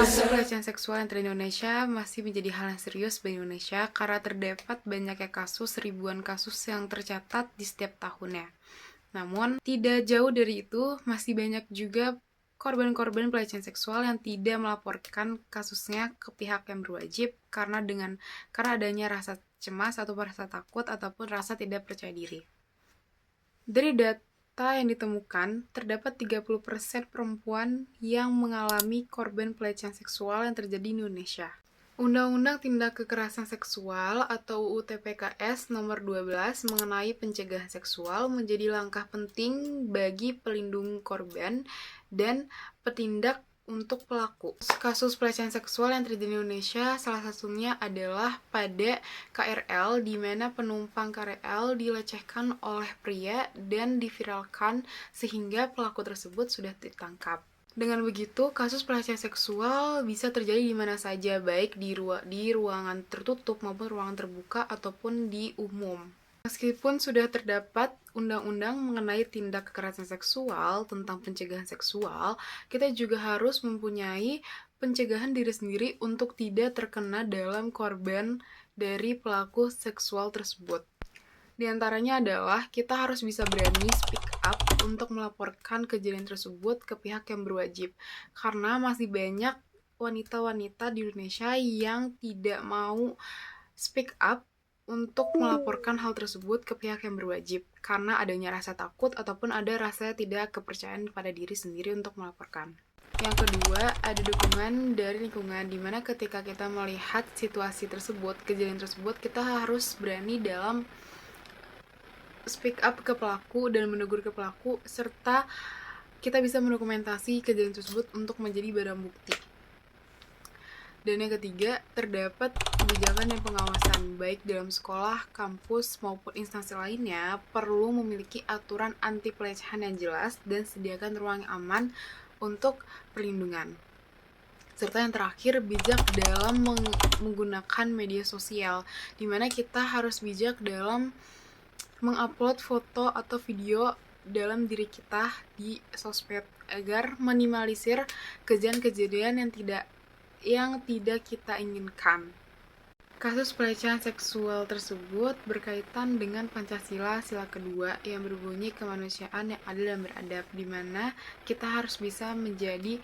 Kasus pelecehan seksual yang terjadi di Indonesia masih menjadi hal yang serius bagi Indonesia karena terdapat banyaknya kasus, ribuan kasus yang tercatat di setiap tahunnya. Namun, tidak jauh dari itu, masih banyak juga korban-korban pelecehan seksual yang tidak melaporkan kasusnya ke pihak yang berwajib karena adanya rasa cemas atau rasa takut ataupun rasa tidak percaya diri. Dari data yang ditemukan, terdapat 30% perempuan yang mengalami korban pelecehan seksual yang terjadi di Indonesia. Undang-Undang Tindak Kekerasan Seksual atau UU TPKS nomor 12 mengenai pencegahan seksual menjadi langkah penting bagi pelindung korban dan petindak untuk pelaku. Kasus pelecehan seksual yang terjadi di Indonesia salah satunya adalah pada KRL, di mana penumpang KRL dilecehkan oleh pria dan diviralkan sehingga pelaku tersebut sudah ditangkap. Dengan begitu, kasus pelecehan seksual bisa terjadi di mana saja, baik di ruangan tertutup maupun ruangan terbuka ataupun di umum. Meskipun sudah terdapat undang-undang mengenai tindak kekerasan seksual tentang pencegahan seksual, kita juga harus mempunyai pencegahan diri sendiri untuk tidak terkena dalam korban dari pelaku seksual tersebut. Di antaranya adalah kita harus bisa berani speak up untuk melaporkan kejadian tersebut ke pihak yang berwajib. Karena masih banyak wanita-wanita di Indonesia yang tidak mau speak up untuk melaporkan hal tersebut ke pihak yang berwajib karena adanya rasa takut ataupun ada rasa tidak kepercayaan pada diri sendiri untuk melaporkan. Yang kedua, ada dukungan dari lingkungan, di mana ketika kita melihat situasi tersebut, kejadian tersebut, kita harus berani dalam speak up ke pelaku dan menegur ke pelaku, serta kita bisa mendokumentasi kejadian tersebut untuk menjadi barang bukti. Dan yang ketiga, terdapat kebijakan dan pengawasan, baik dalam sekolah, kampus, maupun instansi lainnya, perlu memiliki aturan anti pelecehan yang jelas dan sediakan ruang yang aman untuk perlindungan. Serta yang terakhir, bijak dalam menggunakan media sosial, di mana kita harus bijak dalam mengupload foto atau video dalam diri kita di sosmed agar minimalisir kejadian-kejadian yang tidak kita inginkan. Kasus pelecehan seksual tersebut berkaitan dengan Pancasila sila kedua yang berbunyi kemanusiaan yang adil dan beradab, di mana kita harus bisa menjadi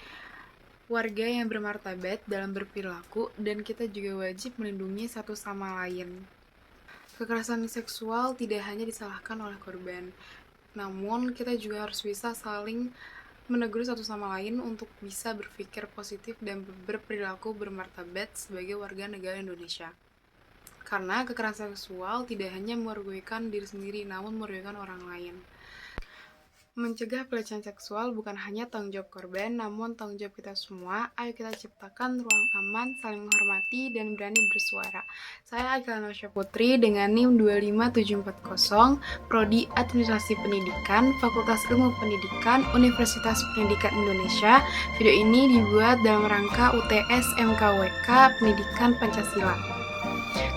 warga yang bermartabat dalam berperilaku dan kita juga wajib melindungi satu sama lain. Kekerasan seksual tidak hanya disalahkan oleh korban, namun kita juga harus bisa saling menegur satu sama lain untuk bisa berpikir positif dan berperilaku bermartabat sebagai warga negara Indonesia. Karena kekerasan seksual tidak hanya merugikan diri sendiri, namun merugikan orang lain. Mencegah pelecehan seksual bukan hanya tanggung jawab korban, namun tanggung jawab kita semua. Ayo kita ciptakan ruang aman, saling menghormati, dan berani bersuara. Saya Aikila Nosya Putri dengan NIM 25740, Prodi Administrasi Pendidikan, Fakultas Ilmu Pendidikan, Universitas Pendidikan Indonesia. Video ini dibuat dalam rangka UTS MKWK Pendidikan Pancasila.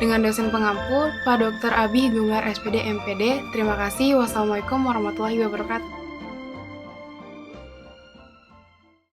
Dengan dosen pengampu, Pak Dr. Abi Gungar SPD MPD. Terima kasih. Wassalamualaikum warahmatullahi wabarakatuh.